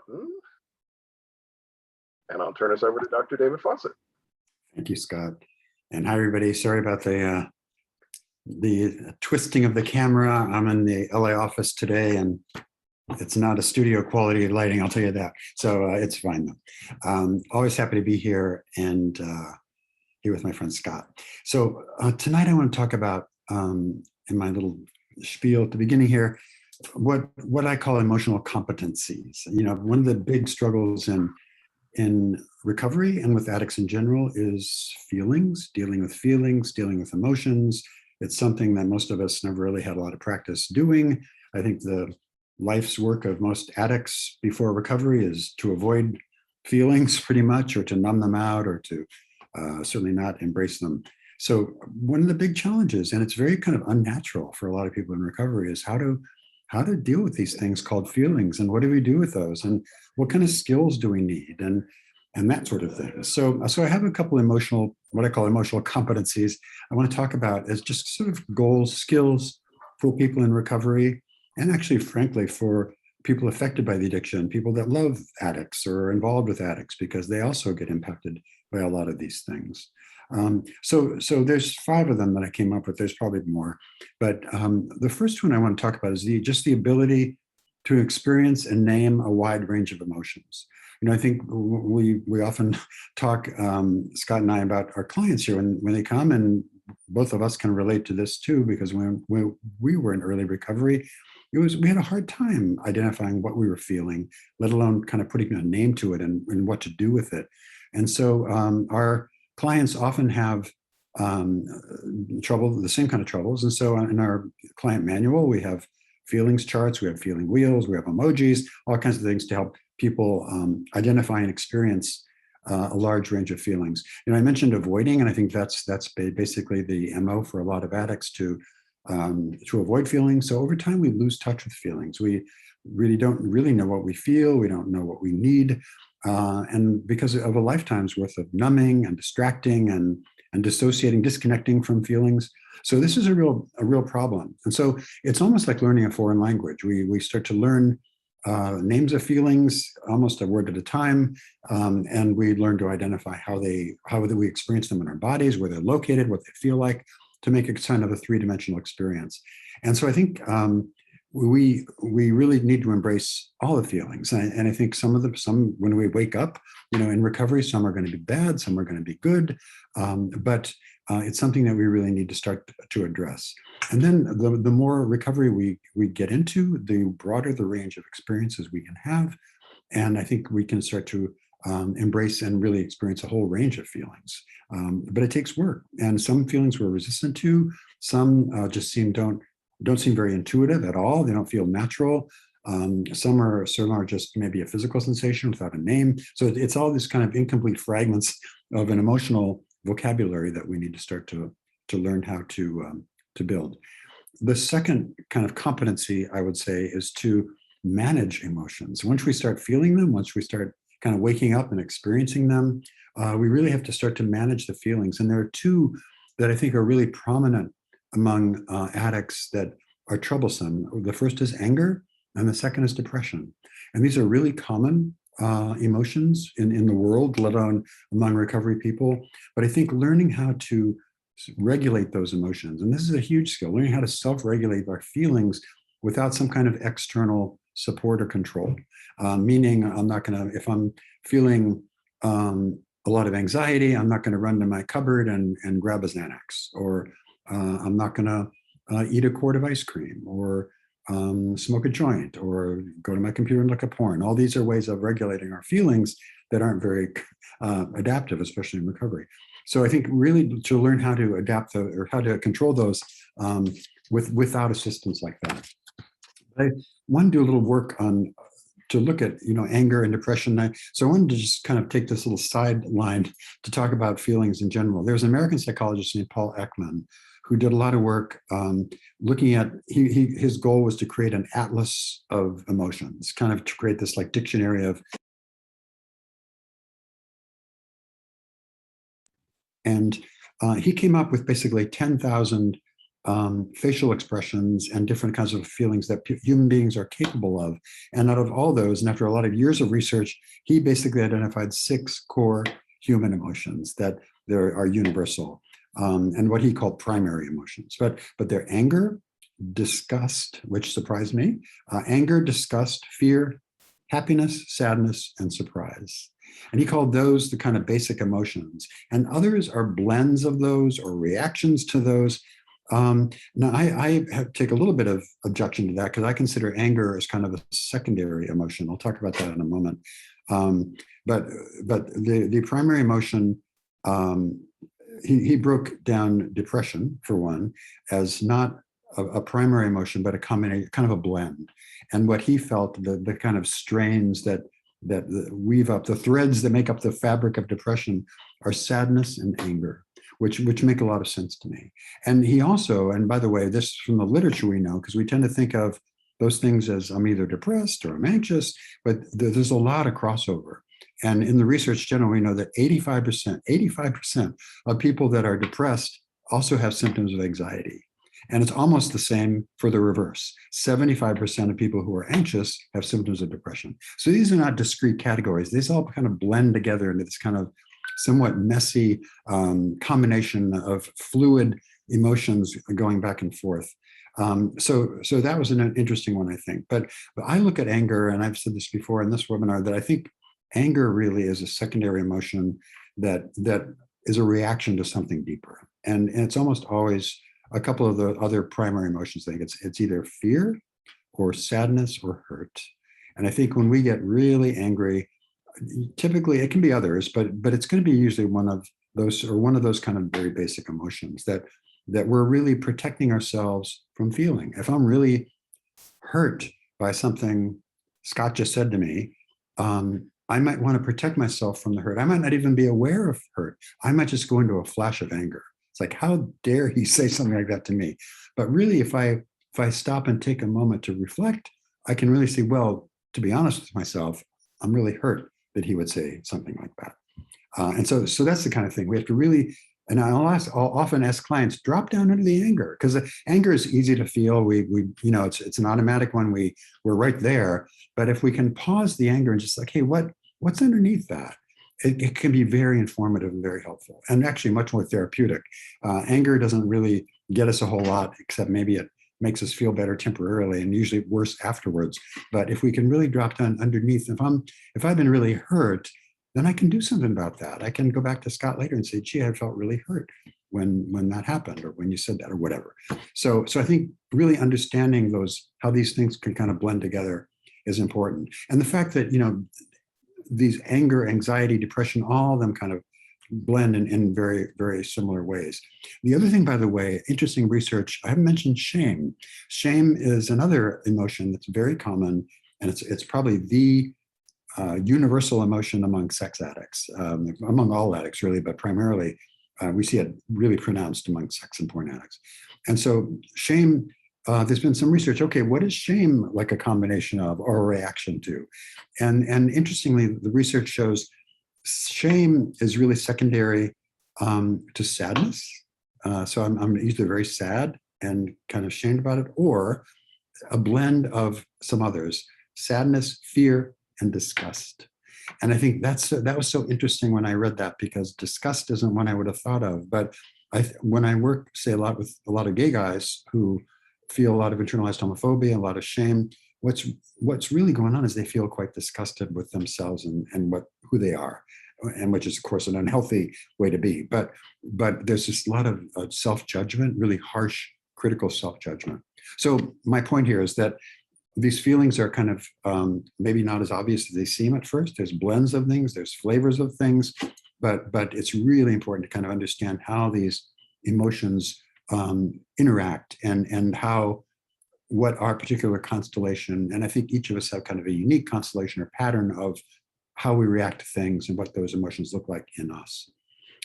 button, and I'll turn us over to Dr. David Fawcett. Thank you, Scott. And hi, everybody. Sorry about the twisting of the camera. I'm in the LA office today, and it's not a studio quality lighting, I'll tell you that. So it's fine though. Always happy to be here and here with my friend Scott. So tonight I want to talk about, in my little spiel at the beginning here, what I call emotional competencies. You know, one of the big struggles in recovery and with addicts in general is feelings, dealing with emotions. It's something that most of us never really had a lot of practice doing. I think the life's work of most addicts before recovery is to avoid feelings pretty much, or to numb them out, or to certainly not embrace them. So one of the big challenges, and it's very kind of unnatural for a lot of people in recovery, is how to deal with these things called feelings, and what do we do with those, and what kind of skills do we need, and that sort of thing. So I have a couple what I call emotional competencies I want to talk about as just sort of goals, skills for people in recovery, and actually, frankly, for people affected by the addiction, people that love addicts or are involved with addicts, because they also get impacted by a lot of these things. So there's 5 of them that I came up with. There's probably more, but the first one I want to talk about is just the ability to experience and name a wide range of emotions. You know, I think we often talk, Scott and I, about our clients here when they come, and both of us can relate to this too, because when we were in early recovery, we had a hard time identifying what we were feeling, let alone kind of putting a name to it and what to do with it. And so our clients often have the same kind of troubles. And so in our client manual, we have feelings charts, we have feeling wheels, we have emojis, all kinds of things to help people identify and experience a large range of feelings. You know, I mentioned avoiding, and I think that's basically the MO for a lot of addicts, to avoid feelings. So over time, we lose touch with feelings. We really don't know what we feel. We don't know what we need. And because of a lifetime's worth of numbing and distracting and dissociating, disconnecting from feelings. So this is a real problem. And so it's almost like learning a foreign language. We start to learn names of feelings almost a word at a time, and we learn to identify how we experience them in our bodies, where they're located, what they feel like, to make it kind of a 3-dimensional experience. And so I think we really need to embrace all the feelings. And I think some when we wake up, you know, in recovery, some are going to be bad, some are going to be good, but it's something that we really need to start to address. And then the more recovery we get into, the broader the range of experiences we can have. And I think we can start to embrace and really experience a whole range of feelings. But it takes work. And some feelings we're resistant to, some just don't seem very intuitive at all. They don't feel natural. Some are just maybe a physical sensation without a name. So it's all these kind of incomplete fragments of an emotional vocabulary that we need to start to learn how to build. The second kind of competency, I would say, is to manage emotions. Once we start feeling them, once we start kind of waking up and experiencing them, we really have to start to manage the feelings. And there are 2 that I think are really prominent among addicts that are troublesome. The first is anger, and the second is depression. And these are really common emotions in the world, let alone among recovery people. But I think learning how to regulate those emotions, and this is a huge skill, learning how to self-regulate our feelings without some kind of external support or control. Meaning, if I'm feeling a lot of anxiety, I'm not going to run to my cupboard and grab a Xanax, or I'm not going to eat a quart of ice cream, or smoke a joint, or go to my computer and look at porn. All these are ways of regulating our feelings that aren't very adaptive, especially in recovery. So I think really to learn how to adapt or how to control those without assistance like that. I want to do a little work to look at, you know, anger and depression. So I wanted to just kind of take this little sideline to talk about feelings in general. There's an American psychologist named Paul Ekman who did a lot of work looking at, his goal was to create an atlas of emotions, kind of to create this like dictionary of, and he came up with basically 10,000 facial expressions and different kinds of feelings that human beings are capable of. And out of all those, and after a lot of years of research, he basically identified 6 core human emotions that there are universal, and what he called primary emotions. But they're anger, disgust, which surprised me, anger, disgust, fear, happiness, sadness, and surprise. And he called those the kind of basic emotions. And others are blends of those or reactions to those. Now, I take a little bit of objection to that because I consider anger as kind of a secondary emotion. I'll talk about that in a moment. But the primary emotion, he broke down depression, for one, as not a primary emotion, but a combination, kind of a blend. And what he felt, the kind of strains that weave up, the threads that make up the fabric of depression, are sadness and anger, which make a lot of sense to me. And he also, and by the way, this from the literature we know, because we tend to think of those things as I'm either depressed or I'm anxious, but there's a lot of crossover. And in the research generally, we know that 85% of people that are depressed also have symptoms of anxiety. And it's almost the same for the reverse. 75% of people who are anxious have symptoms of depression. So these are not discrete categories. These all kind of blend together into this kind of somewhat messy combination of fluid emotions going back and forth. So that was an interesting one, I think. But I look at anger, and I've said this before in this webinar, that I think anger really is a secondary emotion that is a reaction to something deeper. And it's almost always a couple of the other primary emotions. I think it's either fear or sadness or hurt. And I think when we get really angry, typically it can be others, but it's going to be usually one of those kind of very basic emotions that we're really protecting ourselves from feeling. If I'm really hurt by something Scott just said to me, I might want to protect myself from the hurt. I might not even be aware of hurt. I might just go into a flash of anger. It's like, how dare he say something like that to me? But really, if I stop and take a moment to reflect, I can really see, well, to be honest with myself, I'm really hurt that he would say something like that. And so that's the kind of thing we have to really, and I'll often ask clients, drop down into the anger, because anger is easy to feel. We it's an automatic one. We're right there. But if we can pause the anger and just like, hey, what's underneath that? It can be very informative and very helpful, and actually much more therapeutic. Anger doesn't really get us a whole lot, except maybe it makes us feel better temporarily and usually worse afterwards. But if we can really drop down underneath, if I've been really hurt, then I can do something about that. I can go back to Scott later and say, gee, I felt really hurt when that happened, or when you said that, or whatever. So I think really understanding how these things can kind of blend together is important. And the fact that, these anger, anxiety, depression, all of them kind of blend in very, very similar ways. The other thing, by the way, interesting research, I haven't mentioned shame. Shame is another emotion that's very common, and it's probably the universal emotion among sex addicts, among all addicts really, but primarily we see it really pronounced among sex and porn addicts. And so shame, there's been some research, okay, what is shame like a combination of or a reaction to? And interestingly, the research shows shame is really secondary to sadness. So I'm either very sad and kind of shamed about it, or a blend of some others, sadness, fear, and disgust. And I think that was so interesting when I read that, because disgust isn't one I would have thought of. But when I work, say, a lot with a lot of gay guys who feel a lot of internalized homophobia, a lot of shame, what's really going on is they feel quite disgusted with themselves and who they are, and which is, of course, an unhealthy way to be. But there's just a lot of self-judgment, really harsh, critical self-judgment. So my point here is that these feelings are kind of maybe not as obvious as they seem at first. There's blends of things, there's flavors of things, but it's really important to kind of understand how these emotions interact and what our particular constellation, and I think each of us have kind of a unique constellation or pattern of how we react to things and what those emotions look like in us.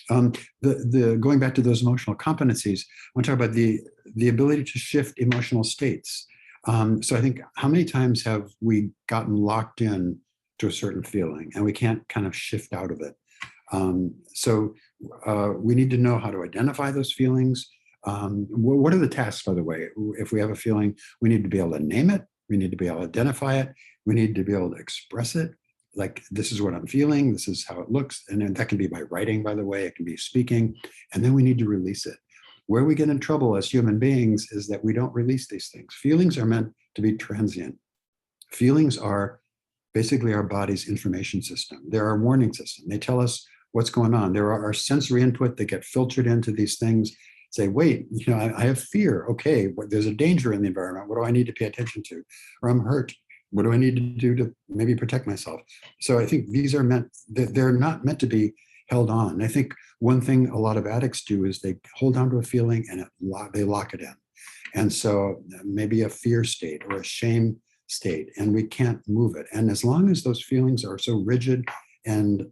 Going back to those emotional competencies, I want to talk about the ability to shift emotional states. So I think, how many times have we gotten locked in to a certain feeling and we can't kind of shift out of it? So we need to know how to identify those feelings. What are the tasks, by the way? If we have a feeling, we need to be able to name it. We need to be able to identify it. We need to be able to express it. Like, this is what I'm feeling. This is how it looks. And then that can be by writing, by the way. It can be speaking. And then we need to release it. Where we get in trouble as human beings is that we don't release these things. Feelings are meant to be transient. Feelings are basically our body's information system. They're our warning system. They tell us what's going on. There are our sensory input that get filtered into these things. Say, wait, I have fear. Okay, there's a danger in the environment. What do I need to pay attention to? Or I'm hurt. What do I need to do to maybe protect myself? So I think these are they're not meant to be held on. I think one thing a lot of addicts do is they hold on to a feeling and they lock it in. And so maybe a fear state or a shame state, and we can't move it. And as long as those feelings are so rigid and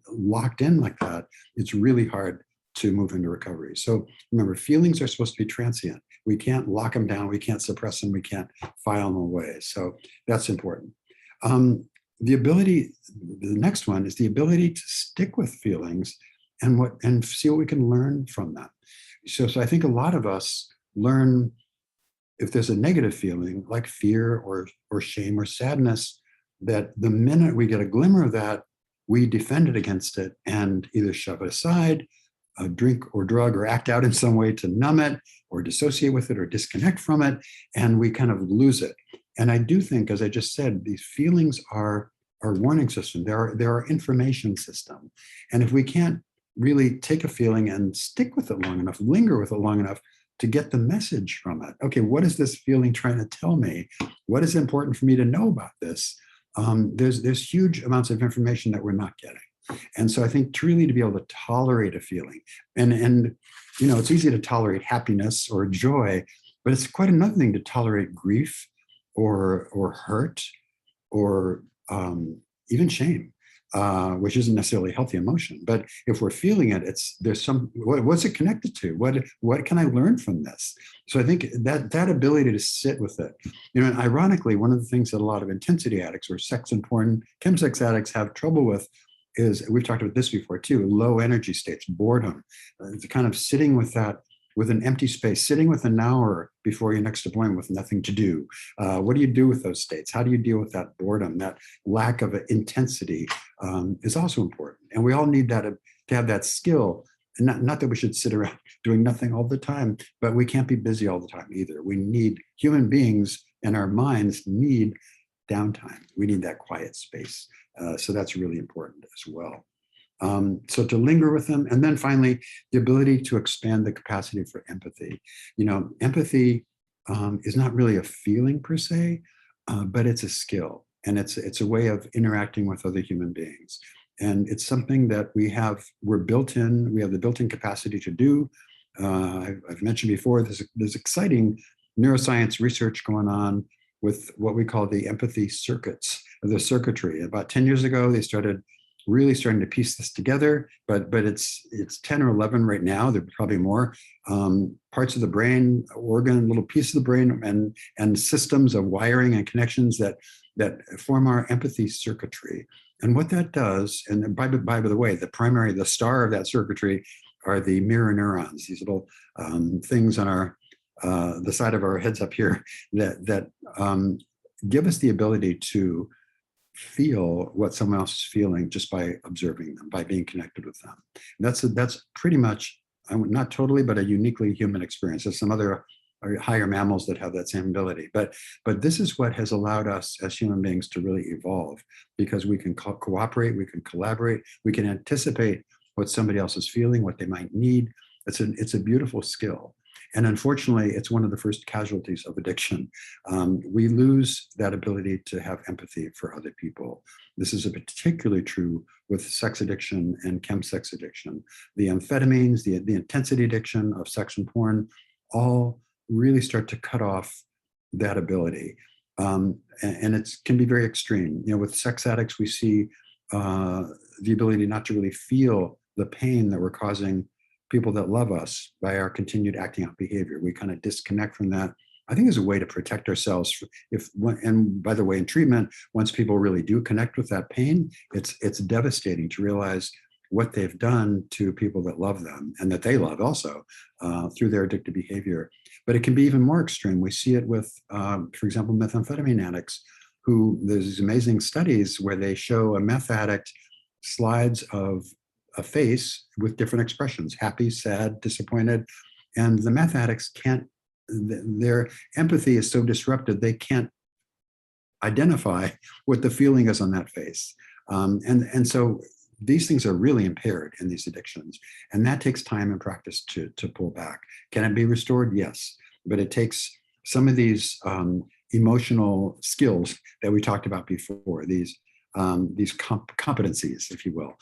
locked in like that, it's really hard to move into recovery. So remember, feelings are supposed to be transient. We can't lock them down. We can't suppress them. We can't file them away. So that's important. The next one is the ability to stick with feelings and see what we can learn from them. So I think a lot of us learn, if there's a negative feeling like fear or shame or sadness, that the minute we get a glimmer of that, we defend it against it and either shove it aside, drink or drug or act out in some way to numb it or dissociate with it or disconnect from it, and we kind of lose it. And I do think, as I just said, these feelings are our warning system. They're our information system. And if we can't really take a feeling and stick with it long enough, linger with it long enough to get the message from it. Okay, what is this feeling trying to tell me? What is important for me to know about this? There's huge amounts of information that we're not getting. And so I think truly to be able to tolerate a feeling, and it's easy to tolerate happiness or joy, but it's quite another thing to tolerate grief or hurt or even shame, which isn't necessarily a healthy emotion. But if we're feeling it, what's it connected to? What can I learn from this? So I think that ability to sit with it, and ironically, one of the things that a lot of intensity addicts or sex and porn, chemsex addicts have trouble with is, we've talked about this before too, low energy states, boredom, the kind of sitting with that, with an empty space, sitting with an hour before your next deployment with nothing to do. What do you do with those states? How do you deal with that boredom? That lack of intensity is also important. And we all need that to have that skill. And not that we should sit around doing nothing all the time, but we can't be busy all the time either. Human beings and our minds need downtime. We need that quiet space. So that's really important as well. So to linger with them. And then finally, the ability to expand the capacity for empathy. Empathy is not really a feeling per se, but it's a skill. And it's a way of interacting with other human beings. And it's something that we have the built-in capacity to do. I've mentioned before, there's exciting neuroscience research going on with what we call the empathy circuits, the circuitry. About 10 years ago, they started starting to piece this together, but it's 10 or 11 right now. There are probably more parts of the brain, little pieces of the brain and systems of wiring and connections that form our empathy circuitry. And what that does, and by the way, the star of that circuitry are the mirror neurons, these little things on the side of our heads up here that give us the ability to feel what someone else is feeling just by observing them, by being connected with them. And that's pretty much, not totally, but a uniquely human experience. There's some other higher mammals that have that same ability. But this is what has allowed us as human beings to really evolve, because we can cooperate, we can collaborate, we can anticipate what somebody else is feeling, what they might need. It's a beautiful skill. And unfortunately, it's one of the first casualties of addiction. We lose that ability to have empathy for other people. This is particularly true with sex addiction and chemsex addiction. The amphetamines, the intensity addiction of sex and porn, all really start to cut off that ability. And it can be very extreme. With sex addicts, we see the ability not to really feel the pain that we're causing people that love us by our continued acting out behavior. We kind of disconnect from that. I think there's a way to protect ourselves. And by the way, in treatment, once people really do connect with that pain, it's devastating to realize what they've done to people that love them and that they love also through their addictive behavior. But it can be even more extreme. We see it with, for example, methamphetamine addicts, who there's these amazing studies where they show a meth addict slides of a face with different expressions: happy, sad, disappointed. And the meth addicts can't, their empathy is so disrupted, they can't identify what the feeling is on that face. And so these things are really impaired in these addictions. And that takes time and practice to pull back. Can it be restored? Yes. But it takes some of these emotional skills that we talked about before, these competencies, if you will,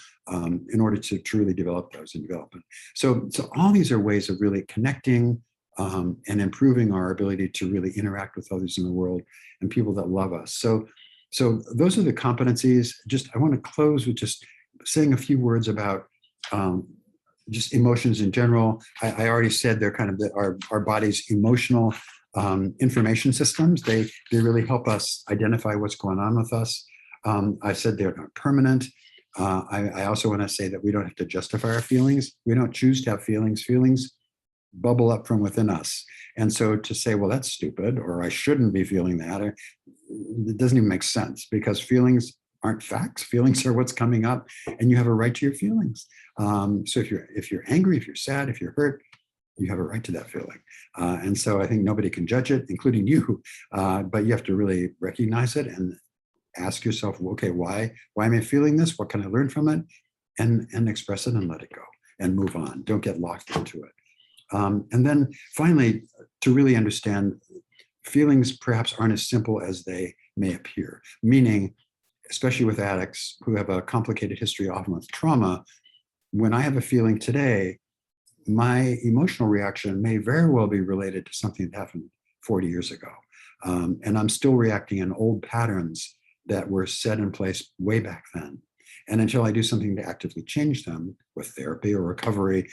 in order to truly develop those in development. So all these are ways of really connecting and improving our ability to really interact with others in the world and people that love us. So those are the competencies. Just, I want to close with just saying a few words about just emotions in general. I already said they're kind of our body's emotional information systems. They really help us identify what's going on with us. I said they're not permanent. I also want to say that we don't have to justify our feelings. We don't choose to have feelings. Feelings bubble up from within us. And so to say, well, that's stupid, or I shouldn't be feeling that, or, it doesn't even make sense, because feelings aren't facts. Feelings are what's coming up, and you have a right to your feelings. So if you're angry, if you're sad, if you're hurt, you have a right to that feeling. And so I think nobody can judge it, including you, but you have to really recognize it and ask yourself, well, okay, why am I feeling this? What can I learn from it? And express it and let it go and move on. Don't get locked into it. And then finally, to really understand, feelings perhaps aren't as simple as they may appear, meaning, especially with addicts who have a complicated history, often with trauma, when I have a feeling today, my emotional reaction may very well be related to something that happened 40 years ago. And I'm still reacting in old patterns that were set in place way back then. And until I do something to actively change them with therapy or recovery,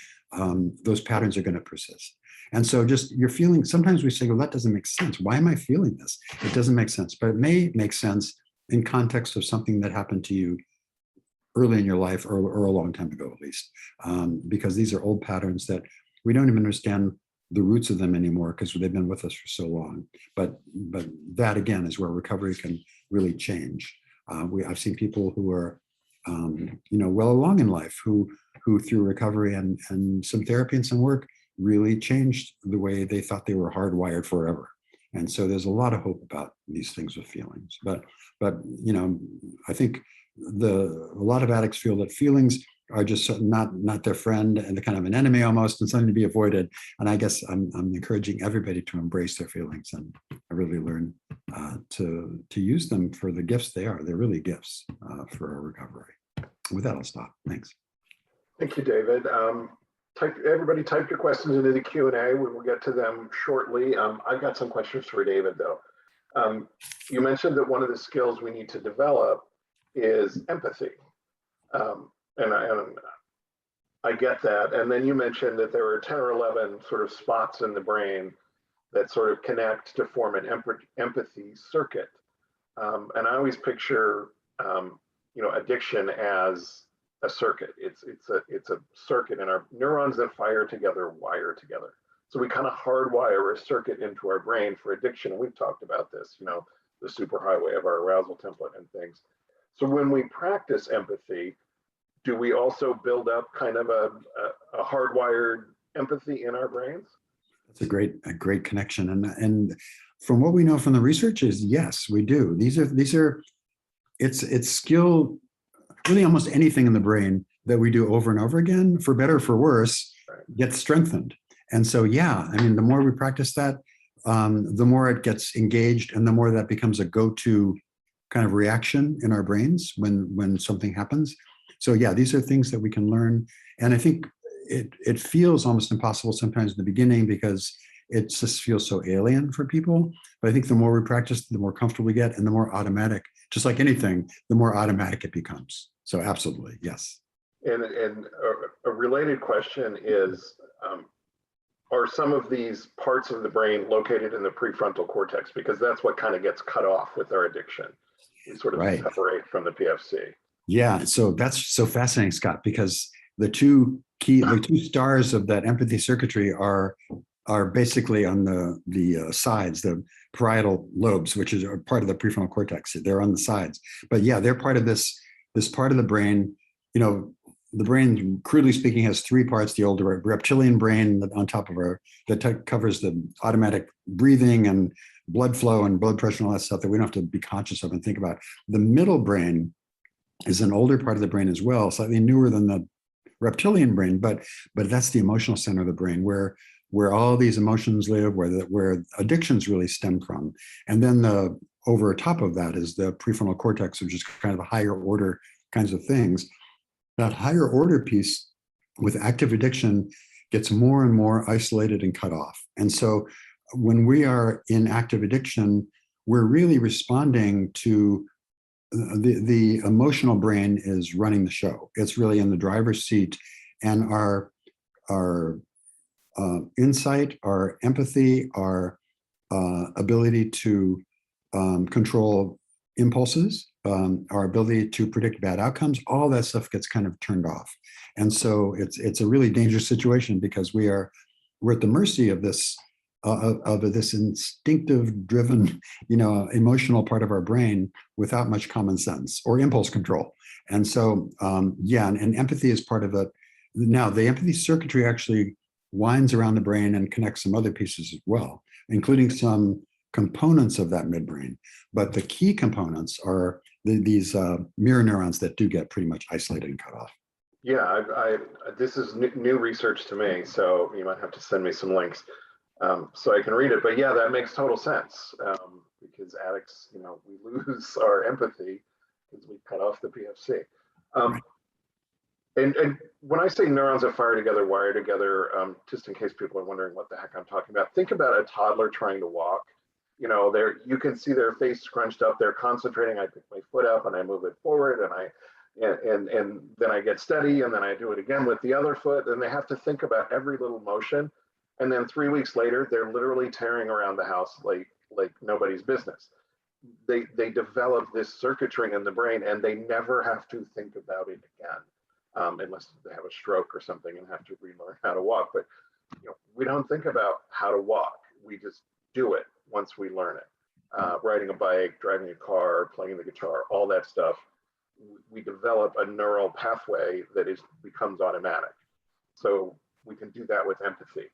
those patterns are going to persist. And so just your feeling, sometimes we say, well, that doesn't make sense. Why am I feeling this? It doesn't make sense, but it may make sense in context of something that happened to you early in your life, or a long time ago, at least, because these are old patterns that we don't even understand the roots of them anymore because they've been with us for so long. But that, again, is where recovery can really change. I've seen people who are well along in life who through recovery and some therapy and some work really changed the way they thought they were hardwired forever. And so there's a lot of hope about these things with feelings. But I think a lot of addicts feel that feelings are just not their friend and they're kind of an enemy almost, and something to be avoided. And I guess I'm encouraging everybody to embrace their feelings and really learn to use them for the gifts they are. They're really gifts for our recovery. With that, I'll stop. Thanks. Thank you, David. Everybody type your questions into the Q&A. We will get to them shortly. I've got some questions for David, though. You mentioned that one of the skills we need to develop is empathy. And I get that. And then you mentioned that there are 10 or 11 sort of spots in the brain that sort of connect to form an empathy circuit. And I always picture, addiction as a circuit. It's a circuit, and our neurons that fire together wire together. So we kind of hardwire a circuit into our brain for addiction. And we've talked about this, the superhighway of our arousal template and things. So when we practice empathy, do we also build up kind of a hardwired empathy in our brains? That's a great connection. And from what we know from the research is, yes, we do. It's skill, really almost anything in the brain that we do over and over again, for better or for worse, gets strengthened. And so, yeah, I mean, the more we practice that, the more it gets engaged, and the more that becomes a go-to kind of reaction in our brains when something happens. So yeah, these are things that we can learn. And I think it feels almost impossible sometimes in the beginning because it just feels so alien for people. But I think the more we practice, the more comfortable we get, and the more automatic, just like anything, the more automatic it becomes. So absolutely, yes. And a related question is, are some of these parts of the brain located in the prefrontal cortex? Because that's what kind of gets cut off with our addiction. We sort of separate from the PFC. Yeah, so that's so fascinating, Scott, because the two stars of that empathy circuitry are basically on the sides, the parietal lobes, which is a part of the prefrontal cortex. They're on the sides, but yeah, they're part of this part of the brain. You know, the brain, crudely speaking, has three parts: the older reptilian brain on top of that covers the automatic breathing and blood flow and blood pressure and all that stuff that we don't have to be conscious of and think about. The middle brain is an older part of the brain as well, slightly newer than the reptilian brain, but that's the emotional center of the brain where all these emotions live, where addictions really stem from. And then the over top of that is the prefrontal cortex, which is kind of the higher order kinds of things. That higher order piece with active addiction gets more and more isolated and cut off. And so when we are in active addiction, we're really responding to the emotional brain is running the show. It's really in the driver's seat, and our insight, our empathy, our ability to control impulses, our ability to predict bad outcomes, all that stuff gets kind of turned off. And so it's a really dangerous situation because we're at the mercy of this instinctive driven, emotional part of our brain without much common sense or impulse control. And so, and empathy is part of it. Now, the empathy circuitry actually winds around the brain and connects some other pieces as well, including some components of that midbrain. But the key components are these mirror neurons that do get pretty much isolated and cut off. Yeah, this is new research to me, so you might have to send me some links. So I can read it. But yeah, that makes total sense because addicts, we lose our empathy because we cut off the PFC. Right. And when I say neurons that fire together, wire together, just in case people are wondering what the heck I'm talking about, think about a toddler trying to walk. You can see their face scrunched up. They're concentrating. I pick my foot up and I move it forward, and then I get steady, and then I do it again with the other foot. And they have to think about every little motion. And then 3 weeks later, they're literally tearing around the house like nobody's business. They develop this circuitry in the brain, and they never have to think about it again, unless they have a stroke or something and have to relearn how to walk. But we don't think about how to walk. We just do it once we learn it. Riding a bike, driving a car, playing the guitar, all that stuff. We develop a neural pathway that becomes automatic. So we can do that with empathy.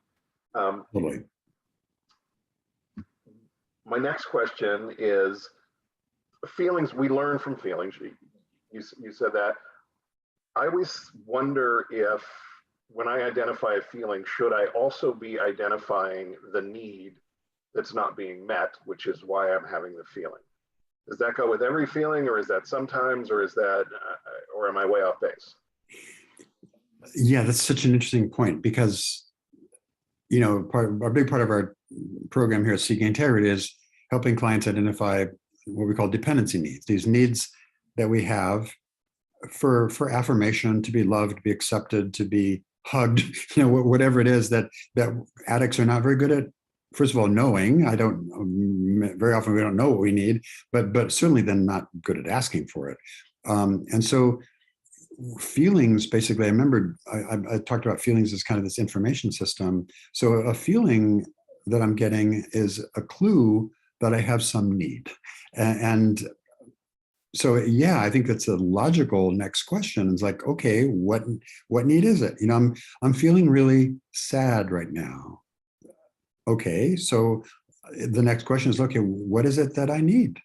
Totally. My next question is feelings. We learn from feelings. You said that. I always wonder if when I identify a feeling, should I also be identifying the need that's not being met, which is why I'm having the feeling? Does that go with every feeling, or is that sometimes, or is that, or am I way off base? Yeah, that's such an interesting point because a big part of our program here at Seeking Integrity is helping clients identify what we call dependency needs, these needs that we have for affirmation, to be loved, to be accepted, to be hugged, whatever it is that addicts are not very good at. First of all, knowing. Very often we don't know what we need, but certainly then not good at asking for it. And so feelings, basically, I remembered I talked about feelings as kind of this information system. So a feeling that I'm getting is a clue that I have some need. And so, yeah, I think that's a logical next question. It's like, okay, what need is it? I'm feeling really sad right now. Okay, so the next question is, okay, what is it that I need?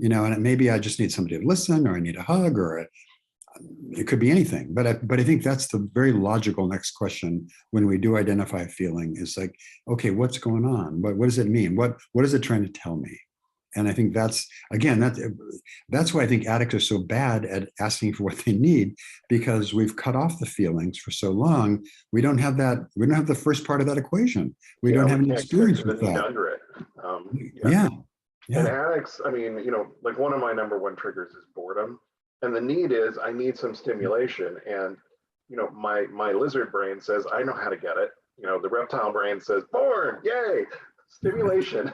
And maybe I just need somebody to listen, or I need a hug, or it could be anything. But I think that's the very logical next question when we do identify a feeling is like, okay, what's going on? What does it mean? What is it trying to tell me? And I think that's why I think addicts are so bad at asking for what they need, because we've cut off the feelings for so long. We don't have the first part of that equation. We don't have any experience with that. Under it. Yeah. And addicts, like one of my number one triggers is boredom. And the need is I need some stimulation. And, my lizard brain says, I know how to get it. The reptile brain says, bored, yay, stimulation.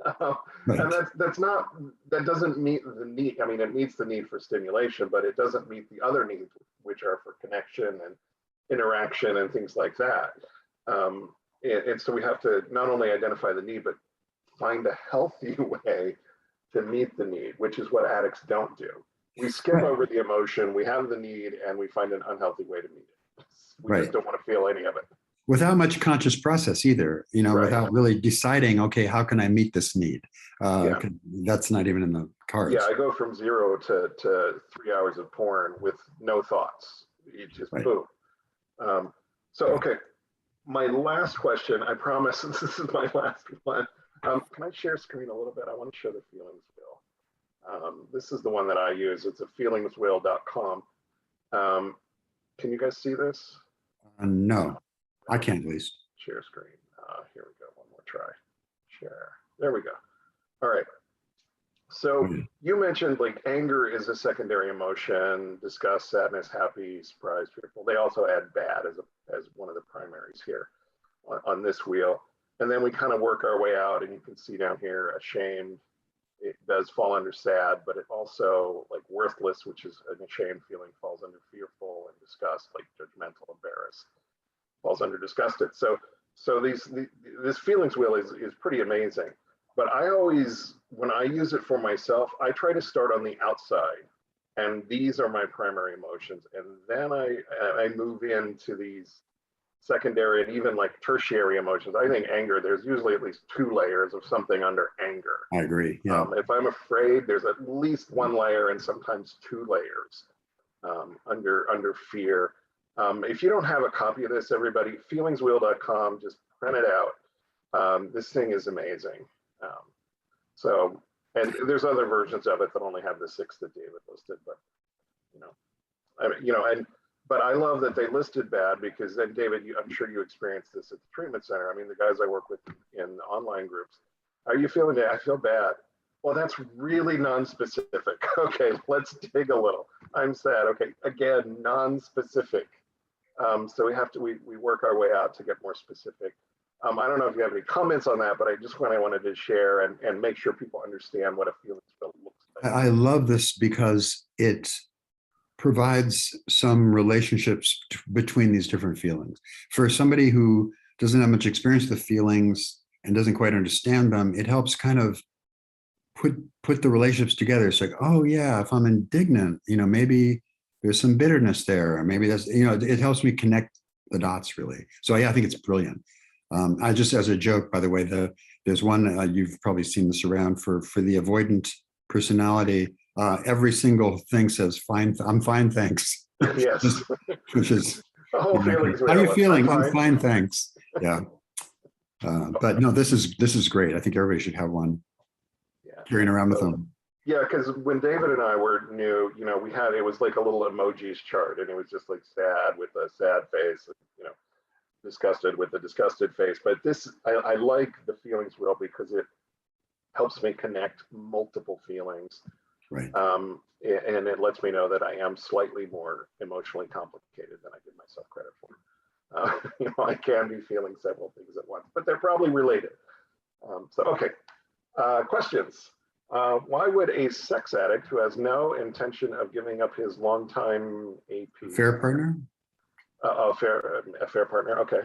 Right. And that doesn't meet the need. I mean, it meets the need for stimulation, but it doesn't meet the other needs, which are for connection and interaction and things like that. And so we have to not only identify the need, but find a healthy way to meet the need, which is what addicts don't do. We skip over the emotion, we have the need, and we find an unhealthy way to meet it. We just don't want to feel any of it. Without much conscious process either, without really deciding, okay, how can I meet this need? That's not even in the cards. Yeah, I go from 0 to 3 hours of porn with no thoughts. You just boom. Okay, my last question, I promise this is my last one. Can I share screen a little bit? I want to show the feelings wheel. This is the one that I use. It's a feelingswheel.com. Can you guys see this? No, I can't at least. Share screen. Here we go. One more try. Share. There we go. All right. So you mentioned like anger is a secondary emotion, disgust, sadness, happy, surprise, fearful. They also add bad as one of the primaries here on this wheel. And then we kind of work our way out, and you can see down here, ashamed. It does fall under sad, but it also, like worthless, which is an ashamed feeling, falls under fearful, and disgust, like judgmental, embarrassed, falls under disgusted. So this feelings wheel is pretty amazing. But I always, when I use it for myself, I try to start on the outside, and these are my primary emotions, and then I move into these secondary and even like tertiary emotions. I think anger, there's usually at least 2 layers of something under anger. I agree. Yeah. If I'm afraid, there's at least 1 layer and sometimes 2 layers under fear. If you don't have a copy of this, everybody, feelingswheel.com, just print it out. This thing is amazing. And there's other versions of it that only have the 6 that David listed, but but I love that they listed bad, because then, David, I'm sure you experienced this at the treatment center. I mean, the guys I work with in online groups, are you feeling it? I feel bad. Well, that's really non-specific. Okay, let's dig a little. I'm sad. Okay, again, non-specific. So we work our way out to get more specific. I don't know if you have any comments on that, but I just wanted to share and make sure people understand what a feeling looks like. I love this because it provides some relationships between these different feelings. For somebody who doesn't have much experience with feelings and doesn't quite understand them, it helps kind of put the relationships together. It's like, oh yeah, if I'm indignant, maybe there's some bitterness there, or maybe that's, it helps me connect the dots really. So yeah, I think it's brilliant. I just, as a joke, by the way, there's one, you've probably seen this around for the avoidant personality. Every single thing says fine. I'm fine, thanks. Yes. Which is, how are you feeling? I'm fine, thanks. Yeah. But no, this is great. I think everybody should have one. Yeah. Carrying around with them. Yeah, because when David and I were new, it was like a little emojis chart, and it was just like sad with a sad face, disgusted with a disgusted face. But this, I like the feelings wheel because it helps me connect multiple feelings. Right. And it lets me know that I am slightly more emotionally complicated than I give myself credit for. I can be feeling several things at once, but they're probably related. Okay. Questions. Why would a sex addict who has no intention of giving up his longtime AP, fair partner, a fair partner, okay,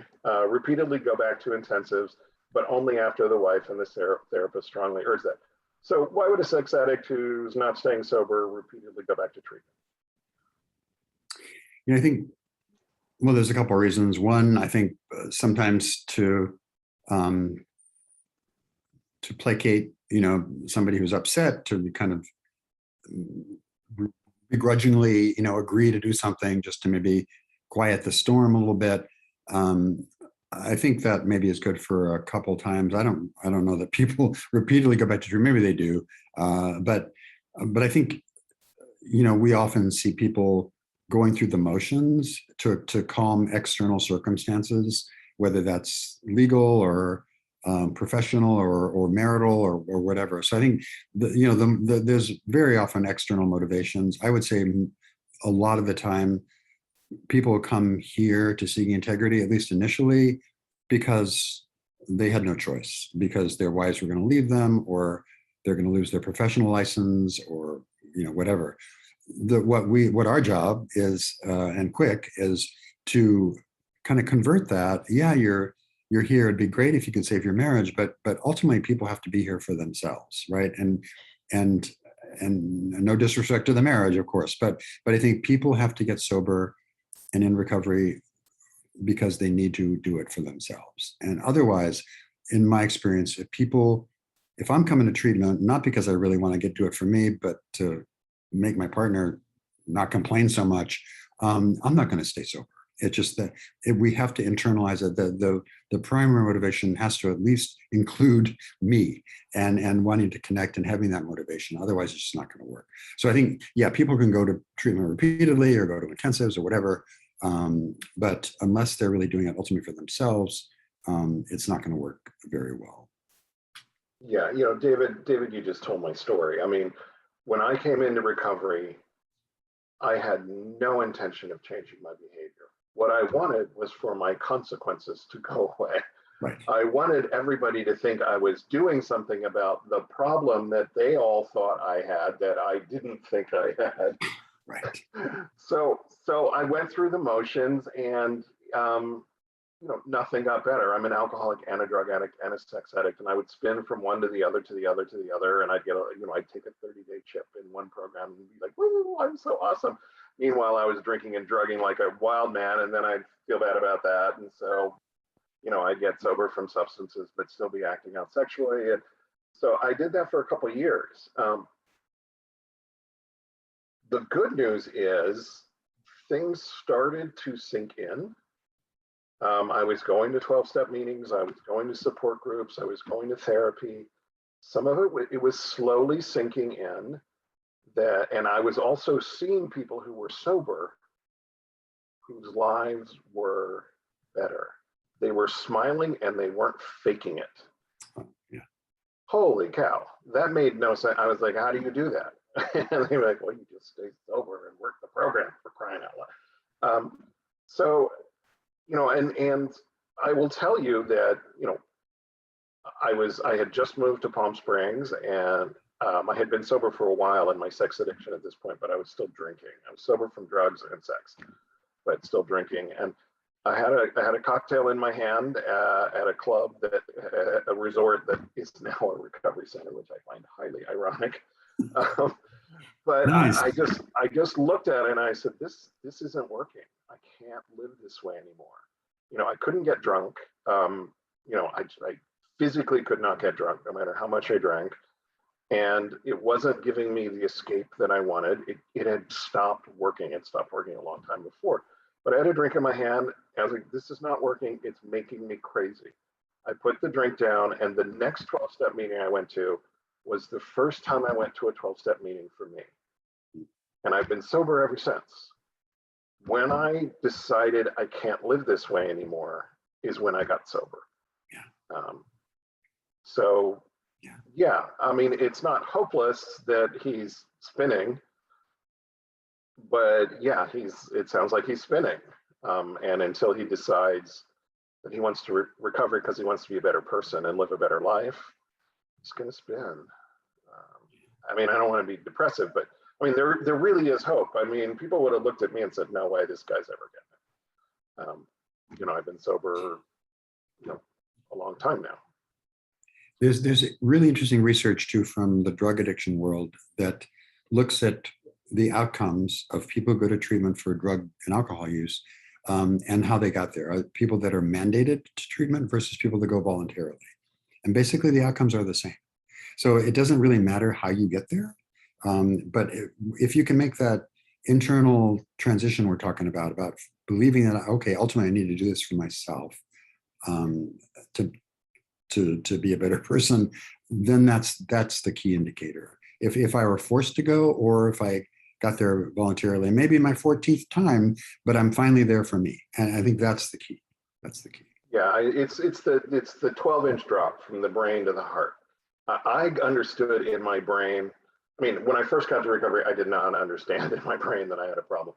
repeatedly go back to intensives, but only after the wife and the therapist strongly urge that? So why would a sex addict who's not staying sober repeatedly go back to treatment? I think, well, there's a couple of reasons. One, I think sometimes to placate, somebody who's upset, to kind of begrudgingly, agree to do something just to maybe quiet the storm a little bit. I think that maybe is good for a couple times. I don't know that people repeatedly go back to treatment. Maybe they do, but I think we often see people going through the motions to calm external circumstances, whether that's legal or professional or marital or whatever. So I think there's very often external motivations. I would say a lot of the time, people come here to seeking integrity, at least initially, because they had no choice because their wives were going to leave them, or they're going to lose their professional license, or whatever. What our job is, and quick, is to kind of convert that. Yeah, you're here. It'd be great if you could save your marriage, but ultimately people have to be here for themselves, right? And no disrespect to the marriage, of course, but I think people have to get sober and in recovery because they need to do it for themselves. And otherwise, in my experience, if I'm coming to treatment, not because I really want to do it for me, but to make my partner not complain so much, I'm not going to stay sober. It's just that we have to internalize it. The primary motivation has to at least include me and wanting to connect and having that motivation. Otherwise, it's just not going to work. So I think, yeah, people can go to treatment repeatedly or go to intensives or whatever, but unless they're really doing it ultimately for themselves, it's not going to work very well. Yeah, David, you just told my story. I mean, when I came into recovery, I had no intention of changing my behavior. What I wanted was for my consequences to go away. Right. I wanted everybody to think I was doing something about the problem that they all thought I had that I didn't think I had. Right. So I went through the motions, and nothing got better. I'm an alcoholic and a drug addict and a sex addict, and I would spin from one to the other, to the other, to the other, and I'd get I'd take a 30-day chip in one program and be like, woo, I'm so awesome. Meanwhile, I was drinking and drugging like a wild man, and then I'd feel bad about that, and so I'd get sober from substances but still be acting out sexually. And so I did that for a couple of years. The good news is things started to sink in. I was going to 12-step meetings. I was going to support groups. I was going to therapy. Some of it was slowly sinking in. And I was also seeing people who were sober, whose lives were better. They were smiling and they weren't faking it. Oh, yeah. Holy cow, that made no sense. I was like, how do you do that? And they were like, well, you just stay sober and work the program, for crying out loud. And I will tell you that, I had just moved to Palm Springs, and I had been sober for a while in my sex addiction at this point, but I was still drinking. I was sober from drugs and sex, but still drinking. And I had a cocktail in my hand at a club a resort that is now a recovery center, which I find highly ironic. But nice. I just looked at it and I said, this isn't working. I can't live this way anymore. I couldn't get drunk. I physically could not get drunk no matter how much I drank. And it wasn't giving me the escape that I wanted. It had stopped working. It stopped working a long time before. But I had a drink in my hand. I was like, this is not working. It's making me crazy. I put the drink down, and the next 12-step meeting I went to was the first time I went to a 12-step meeting for me. And I've been sober ever since. When I decided I can't live this way anymore is when I got sober. Yeah. Yeah, I mean, it's not hopeless that he's spinning, but yeah, it sounds like he's spinning. And until he decides that he wants to recover because he wants to be a better person and live a better life, he's going to spin. I mean, I don't want to be depressive, but I mean, there really is hope. I mean, people would have looked at me and said, no way this guy's ever getting it. I've been sober, a long time now. There's really interesting research too from the drug addiction world that looks at the outcomes of people who go to treatment for drug and alcohol use and how they got there. People that are mandated to treatment versus people that go voluntarily. And basically the outcomes are the same. So it doesn't really matter how you get there. But if you can make that internal transition we're talking about believing that, okay, ultimately I need to do this for myself to be a better person, then that's the key indicator. If I were forced to go, or if I got there voluntarily, maybe my 14th time, but I'm finally there for me. And I think that's the key. That's the key. Yeah, it's the 12-inch drop from the brain to the heart. I understood in my brain. I mean, when I first got to recovery, I did not understand in my brain that I had a problem.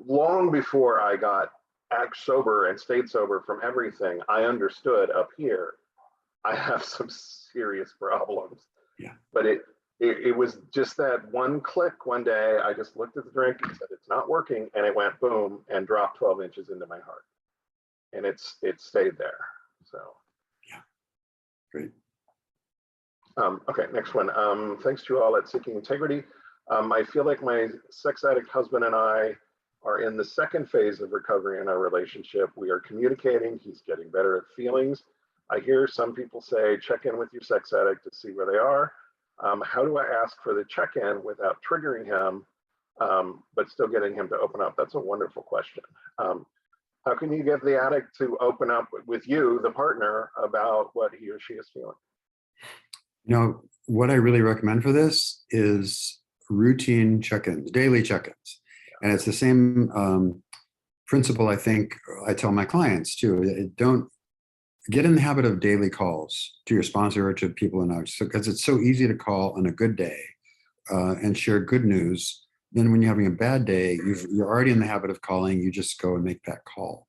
Long before I got sober and stayed sober from everything, I understood up here I have some serious problems. Yeah. But it was just that one click one day. I just looked at the drink and said, it's not working. And it went boom and dropped 12 inches into my heart. And it stayed there. So. Yeah. Great. Okay, next one. Thanks to you all at Seeking Integrity. I feel like my sex addict husband and I are in the second phase of recovery in our relationship. We are communicating. He's getting better at feelings. I hear some people say, check in with your sex addict to see where they are. How do I ask for the check-in without triggering him, but still getting him to open up? That's a wonderful question. How can you get the addict to open up with you, the partner, about what he or she is feeling? What I really recommend for this is routine check-ins, daily check-ins. And it's the same principle I think I tell my clients too. Don't get in the habit of daily calls to your sponsor or to people in ours, because it's so easy to call on a good day and share good news. Then when you're having a bad day, you're already in the habit of calling, you just go and make that call.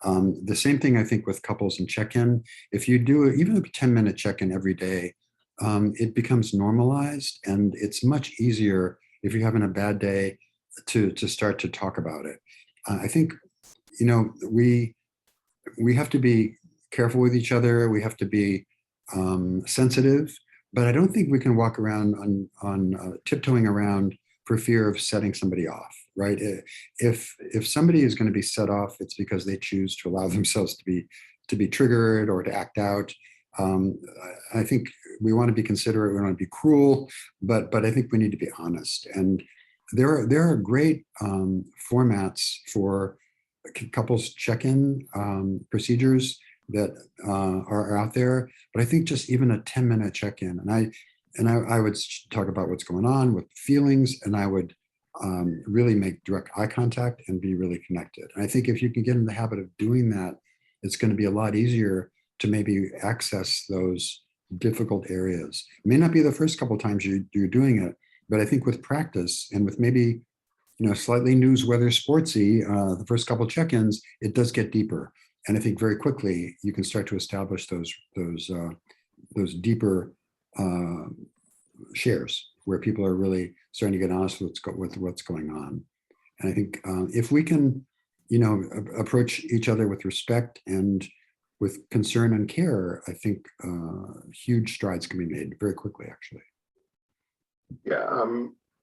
The same thing I think with couples and check-in. If you do even a 10-minute check-in every day, it becomes normalized, and it's much easier if you're having a bad day to start to talk about it. I think, we have to be careful with each other. We have to be sensitive, but I don't think we can walk around on tiptoeing around for fear of setting somebody off, right? If somebody is going to be set off, it's because they choose to allow themselves to be triggered or to act out. I think we want to be considerate. We don't want to be cruel, but I think we need to be honest. And there are great formats for couples check-in procedures that are out there. But I think just even a 10-minute check-in, and I would talk about what's going on with feelings, and I would really make direct eye contact and be really connected. And I think if you can get in the habit of doing that, it's going to be a lot easier to maybe access those difficult areas. It may not be the first couple of times you're doing it, but I think with practice and with maybe slightly news, weather, sportsy, the first couple of check-ins, it does get deeper. And I think very quickly you can start to establish those deeper shares where people are really starting to get honest with what's going on. And I think if we can, approach each other with respect and with concern and care, I think huge strides can be made very quickly, actually. Yeah,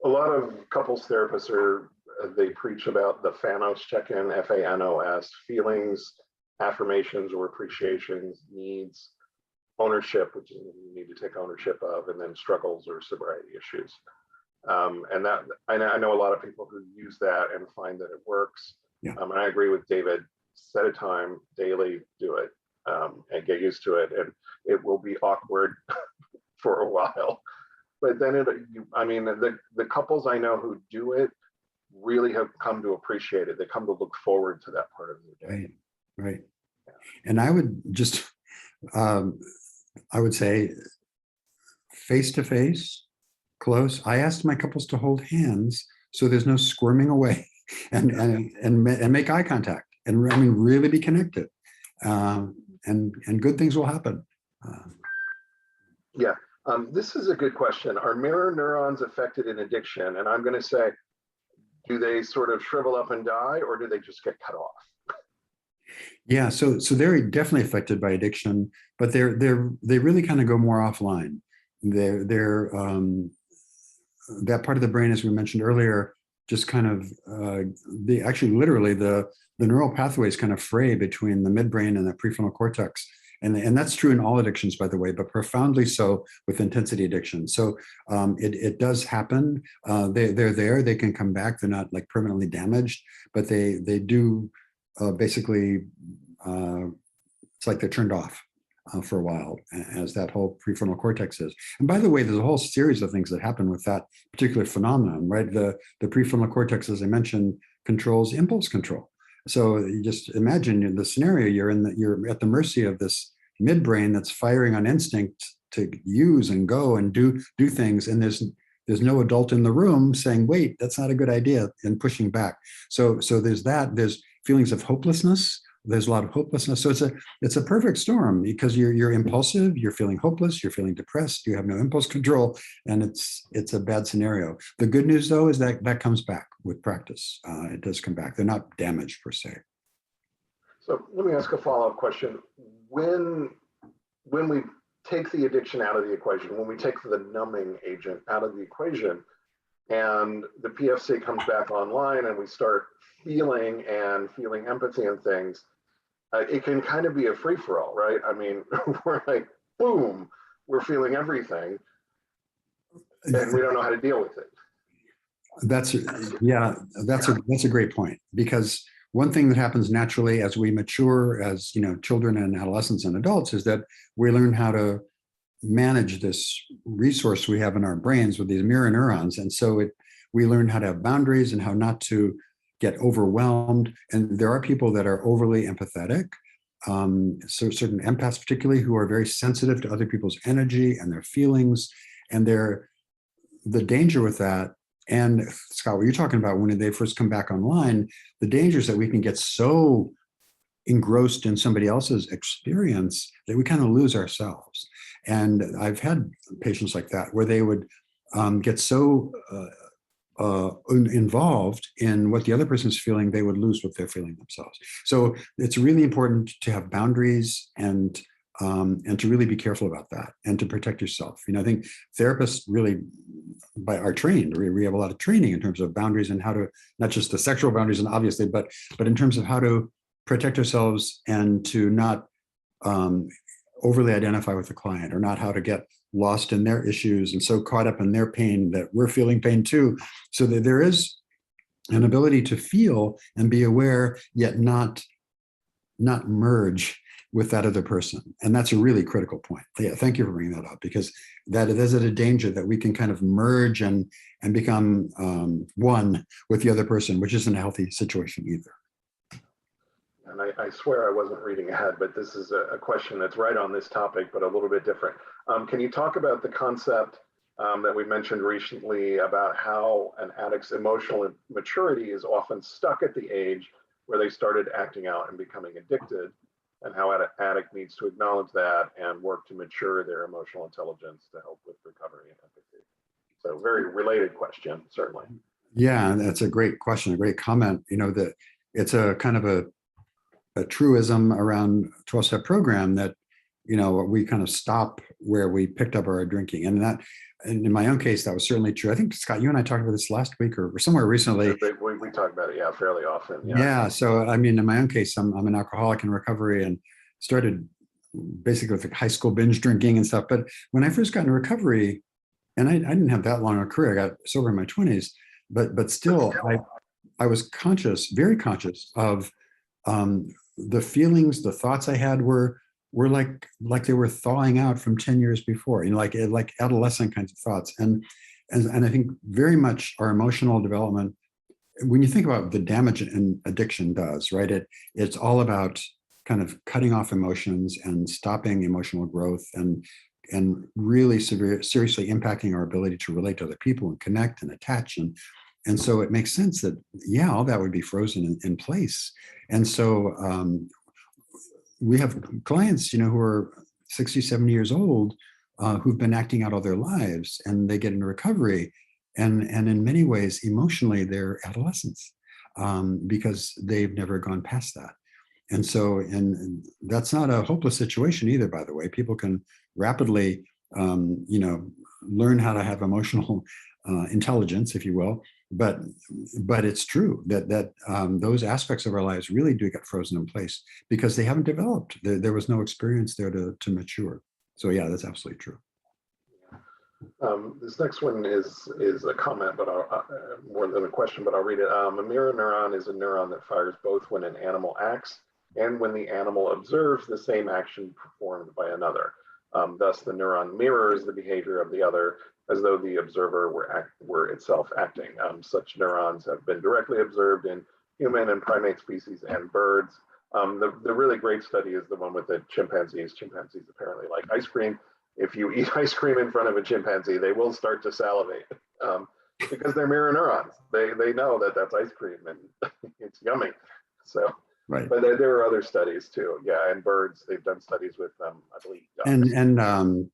a lot of couples therapists they preach about the FANOS check-in, FANOS, feelings, affirmations or appreciations, needs, ownership, which you need to take ownership of, and then struggles or sobriety issues. And that I know a lot of people who use that and find that it works. Yeah. And I agree with David. Set a time daily, do it, and get used to it. And it will be awkward for a while, but then the couples I know who do it really have come to appreciate it. They come to look forward to that part of their day. Right. Yeah. And I would just, I would say, face to face, close. I asked my couples to hold hands so there's no squirming away, and make eye contact, and really be connected, and good things will happen. Yeah, this is a good question. Are mirror neurons affected in addiction? And I'm going to say, do they sort of shrivel up and die, or do they just get cut off? Yeah, so they're definitely affected by addiction, but they really kind of go more offline. They're that part of the brain, as we mentioned earlier, just kind of literally the neural pathways kind of fray between the midbrain and the prefrontal cortex. And that's true in all addictions, by the way, but profoundly so with intensity addiction. So it does happen. They're there. They can come back. They're not like permanently damaged, but they do basically. It's like they're turned off for a while, as that whole prefrontal cortex is. And by the way, there's a whole series of things that happen with that particular phenomenon, right? The prefrontal cortex, as I mentioned, controls impulse control. So you just imagine the scenario you're at the mercy of this midbrain that's firing on instinct to use and go and do things, and there's no adult in the room saying, "Wait, that's not a good idea," and pushing back. So there's that. There's feelings of hopelessness, there's a lot of hopelessness. So it's a perfect storm because you're impulsive, you're feeling hopeless, you're feeling depressed, you have no impulse control, and it's a bad scenario. The good news though is that comes back with practice. It does come back. They're not damaged per se. So let me ask a follow-up question. When we take the addiction out of the equation, when we take the numbing agent out of the equation, and the PFC comes back online and we start feeling empathy and things, it can kind of be a free-for-all, right? I mean, we're like, boom, we're feeling everything and we don't know how to deal with it. That's a great point, because one thing that happens naturally as we mature as children and adolescents and adults is that we learn how to manage this resource we have in our brains with these mirror neurons. And so we learn how to have boundaries and how not to get overwhelmed. And there are people that are overly empathetic. So certain empaths particularly, who are very sensitive to other people's energy and their feelings. And the danger with that, and Scott, what you're talking about when they first come back online, the danger is that we can get so engrossed in somebody else's experience that we kind of lose ourselves. And I've had patients like that where they would get so involved in what the other person's feeling, they would lose what they're feeling themselves. So it's really important to have boundaries and to really be careful about that and to protect yourself. I think therapists really are trained. We have a lot of training in terms of boundaries and how to, not just the sexual boundaries, and obviously, but in terms of how to protect ourselves and to not overly identify with the client, or not how to get lost in their issues and so caught up in their pain that we're feeling pain too. So that there is an ability to feel and be aware, yet not merge with that other person. And that's a really critical point. Yeah, thank you for bringing that up, because that is a danger that we can kind of merge and become one with the other person, which isn't a healthy situation either. And I swear I wasn't reading ahead, but this is a question that's right on this topic, but a little bit different. Can you talk about the concept that we mentioned recently about how an addict's emotional maturity is often stuck at the age where they started acting out and becoming addicted, and how an addict needs to acknowledge that and work to mature their emotional intelligence to help with recovery and empathy? So very related question, certainly. Yeah, that's a great question, a great comment. That it's a kind of a truism around 12-step program that, we kind of stop where we picked up our drinking. And in my own case, that was certainly true. I think, Scott, you and I talked about this last week or somewhere recently. We talk about it, yeah, fairly often. Yeah. So, in my own case, I'm an alcoholic in recovery and started basically with high school binge drinking and stuff. But when I first got into recovery, and I didn't have that long a career, I got sober in my 20s, but still, I was very conscious of the feelings, the thoughts I had were like they were thawing out from 10 years before, like adolescent kinds of thoughts. And I think very much our emotional development, when you think about the damage an addiction does, right? It's all about kind of cutting off emotions and stopping emotional growth and really seriously impacting our ability to relate to other people and connect and attach. And so it makes sense that, yeah, all that would be frozen in place. And so we have clients, who are 60, 70 years old, who've been acting out all their lives, and they get into recovery. And in many ways, emotionally, they're adolescents because they've never gone past that. And so, and that's not a hopeless situation either, by the way. People can rapidly, learn how to have emotional intelligence, if you will. But it's true that those aspects of our lives really do get frozen in place because they haven't developed. There was no experience there to mature. So yeah, that's absolutely true. This next one is a comment, but more than a question, but I'll read it. A mirror neuron is a neuron that fires both when an animal acts and when the animal observes the same action performed by another. Thus, the neuron mirrors the behavior of the other as though the observer were itself acting. Such neurons have been directly observed in human and primate species and birds. The really great study is the one with the chimpanzees. Chimpanzees apparently like ice cream. If you eat ice cream in front of a chimpanzee, they will start to salivate because they're mirror neurons. They know that that's ice cream and it's yummy. So Right. But there are other studies too. Yeah, and birds, they've done studies with I believe ducks. And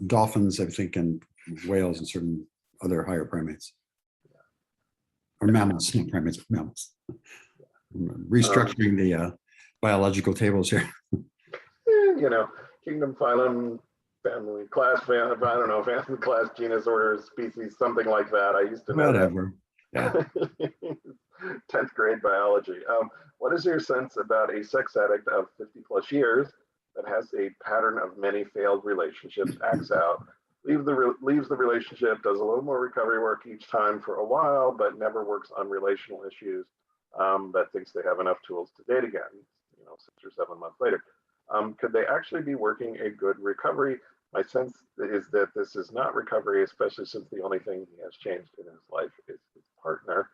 dolphins, I think, and whales and certain other higher primates. Or mammals, not primates, but mammals. Restructuring the biological tables here. You know, kingdom, phylum, family, class, I don't know, family, class, genus, order, species, something like that. I used to know Whatever. that. Yeah. 10th grade biology. What is your sense about a sex addict of 50 plus years that has a pattern of many failed relationships, acts out, leaves the relationship, does a little more recovery work each time for a while, but never works on relational issues, but thinks they have enough tools to date again, 6 or 7 months later? Could they actually be working a good recovery? My sense is that this is not recovery, especially since the only thing he has changed in his life is his partner.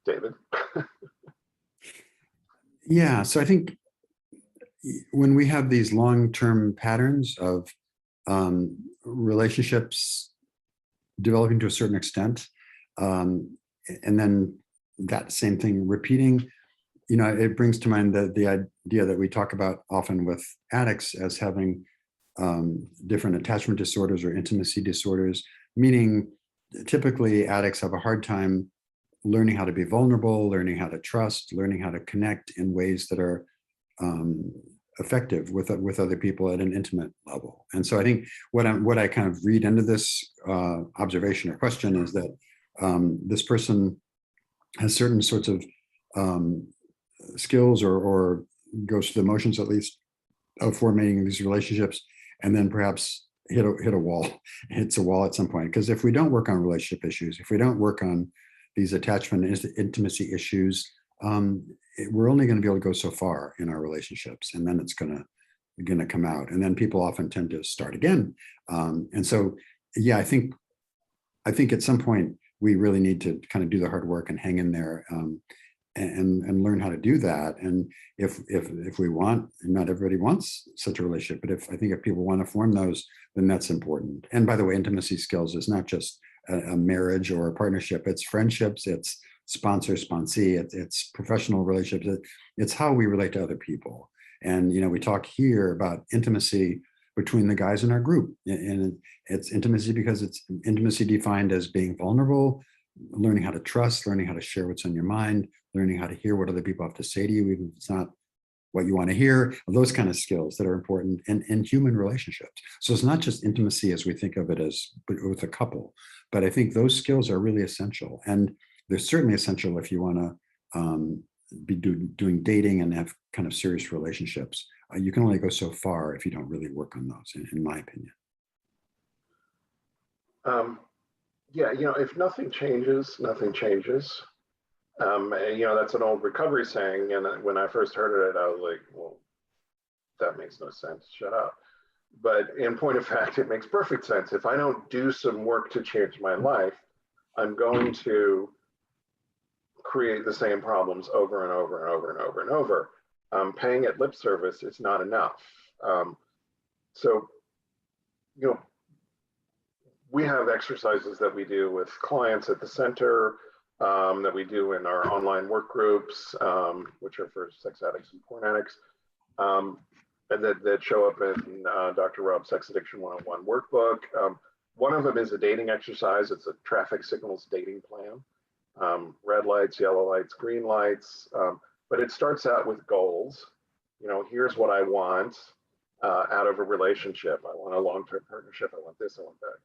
David? Yeah, so I think when we have these long-term patterns of relationships developing to a certain extent, and then that same thing repeating, it brings to mind the idea that we talk about often with addicts as having different attachment disorders or intimacy disorders, meaning typically addicts have a hard time learning how to be vulnerable, learning how to trust, learning how to connect in ways that are effective with other people at an intimate level. And so I think what I kind of read into this observation or question is that this person has certain sorts of skills or goes through the motions at least of forming these relationships, and then perhaps hits a wall at some point. Because if we don't work on relationship issues, if we don't work on these attachment and intimacy issues, we're only going to be able to go so far in our relationships, and then it's going to come out, and then people often tend to start again. And so, yeah, I think at some point we really need to kind of do the hard work and hang in there, and learn how to do that. And if we want, and not everybody wants such a relationship, but I think if people want to form those, then that's important. And by the way, intimacy skills is not just a marriage or a partnership. It's friendships, it's sponsor-sponsee, it's professional relationships. It's how we relate to other people. And, we talk here about intimacy between the guys in our group. And it's intimacy because it's intimacy defined as being vulnerable, learning how to trust, learning how to share what's on your mind, learning how to hear what other people have to say to you, even if it's not what you want to hear, those kind of skills that are important in human relationships. So it's not just intimacy as we think of it as with a couple, but I think those skills are really essential. And they're certainly essential if you want to be doing dating and have kind of serious relationships. You can only go so far if you don't really work on those, in my opinion. Yeah, if nothing changes, nothing changes. And, that's an old recovery saying. And when I first heard it, I was like, well, that makes no sense. Shut up. But in point of fact, it makes perfect sense. If I don't do some work to change my life, I'm going to create the same problems over and over and over and over and over. Paying it lip service is not enough. So, we have exercises that we do with clients at the center, that we do in our online work groups, which are for sex addicts and porn addicts, and that show up in Dr. Rob's Sex Addiction 101 workbook. One of them is a dating exercise. It's a traffic signals dating plan. Red lights, yellow lights, green lights. But it starts out with goals. Here's what I want out of a relationship. I want a long-term partnership. I want this, I want that,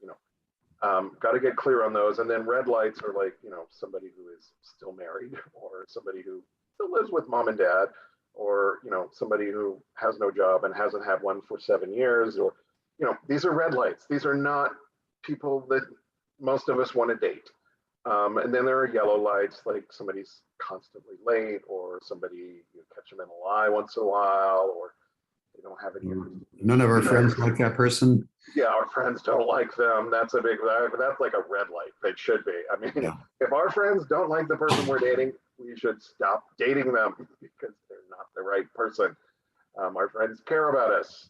got to get clear on those. And then red lights are like, somebody who is still married, or somebody who still lives with mom and dad, or, somebody who has no job and hasn't had one for 7 years, or, these are red lights. These are not people that most of us want to date. And then there are yellow lights, like somebody's constantly late, or somebody, you catch them in a lie once in a while, or they don't have any. None of our friends like that person. Yeah, our friends don't like them. That's a big, that's like a red light. It should be. I mean, yeah. If our friends don't like the person we're dating, we should stop dating them because they're not the right person. Our friends care about us.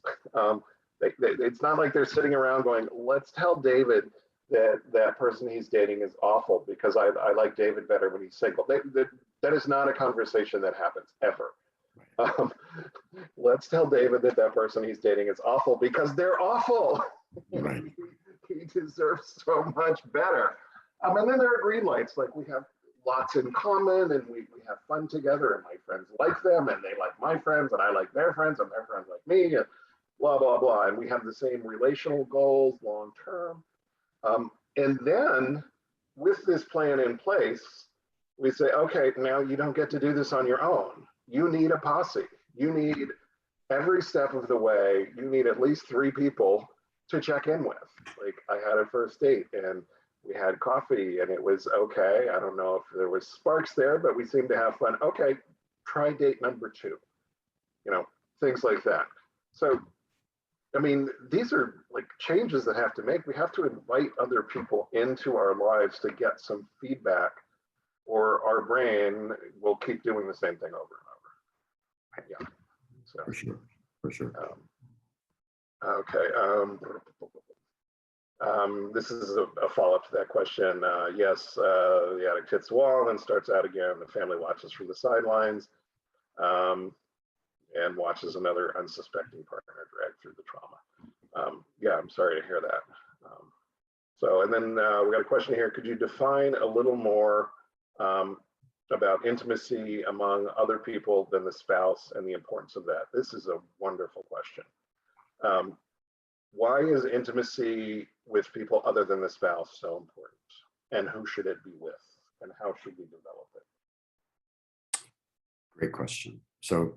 It's not like they're sitting around going, let's tell David that that person he's dating is awful because I like David better when he's single. That is not a conversation that happens ever. Um, let's tell David that that person he's dating is awful because they're awful. Right. He deserves so much better. And then there are green lights, like we have lots in common and we have fun together and my friends like them and they like my friends and I like their friends and their friends like me and blah, blah, blah. And we have the same relational goals long term. And then with this plan in place, we say, okay, now you don't get to do this on your own. You need a posse. You need every step of the way, you need at least 3 people to check in with. Like I had a first date and we had coffee and it was okay. I don't know if there was sparks there, but we seemed to have fun. Okay, try date number 2, you know, things like that. So, I mean, these are like changes that have to make. We have to invite other people into our lives to get some feedback or our brain will keep doing the same thing over and over. Yeah. So, For sure. For sure. Okay. This is a follow-up to that question. Yes, the addict hits the wall and then starts out again. The family watches from the sidelines and watches another unsuspecting partner drag through the trauma. Yeah, I'm sorry to hear that. And then we got a question here. Could you define a little more about intimacy among other people than the spouse and the importance of that? This is a wonderful question. Why is intimacy with people other than the spouse so important? And who should it be with? And how should we develop it? Great question. So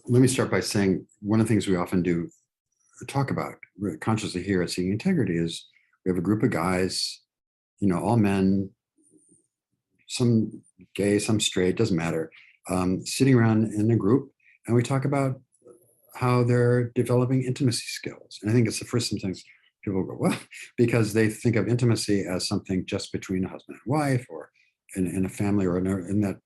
let me start by saying one of the things we often do talk about consciously here at Seeking Integrity is we have a group of guys, you know, all men, some gay, some straight, doesn't matter, sitting around in a group, and we talk about how they're developing intimacy skills. And I think it's the first sometimes people go, well, because they think of intimacy as something just between a husband and wife or in a family or in that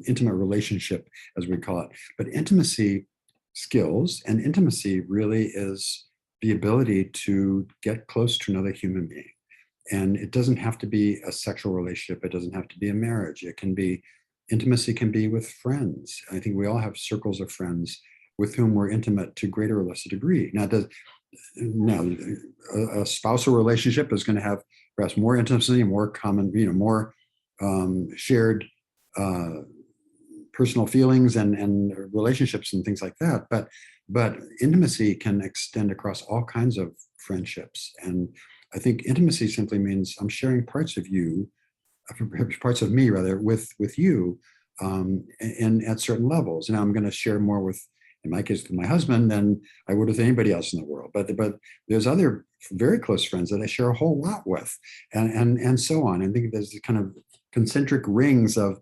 intimate relationship, as we call it. But intimacy skills and intimacy really is the ability to get close to another human being. And it doesn't have to be a sexual relationship. It doesn't have to be a marriage. It can be, intimacy can be with friends. I think we all have circles of friends with whom we're intimate to greater or lesser degree. Now, a spousal relationship is going to have perhaps more intimacy, more common, you know, more shared personal feelings and relationships and things like that. But intimacy can extend across all kinds of friendships. And I think intimacy simply means I'm sharing parts of you, parts of me rather, with you, and at certain levels. Now I'm going to share more with, in my case, with my husband than I would with anybody else in the world. But there's other very close friends that I share a whole lot with, and so on. I think there's kind of concentric rings of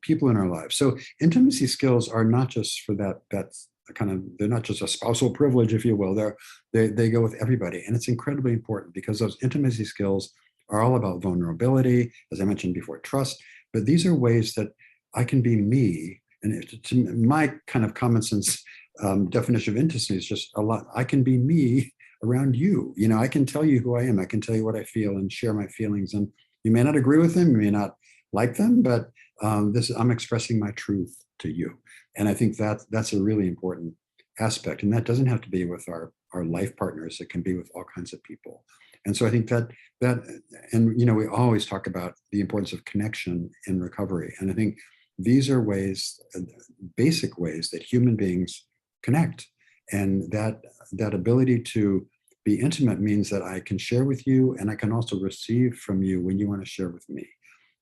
people in our lives. So intimacy skills are not just for that's kind of, they're not just a spousal privilege, if you will. They go with everybody, and it's incredibly important because those intimacy skills are all about vulnerability, as I mentioned before, trust. But these are ways that I can be me. And to my kind of common sense definition of intimacy is just a lot. I can be me around you. You know, I can tell you who I am. I can tell you what I feel and share my feelings. And you may not agree with them, you may not like them, but I'm expressing my truth to you. And I think that's a really important aspect. And that doesn't have to be with our life partners. It can be with all kinds of people. And so I think that, and you know, we always talk about the importance of connection in recovery. And I think these are ways, basic ways that human beings connect. And that ability to be intimate means that I can share with you and I can also receive from you when you want to share with me.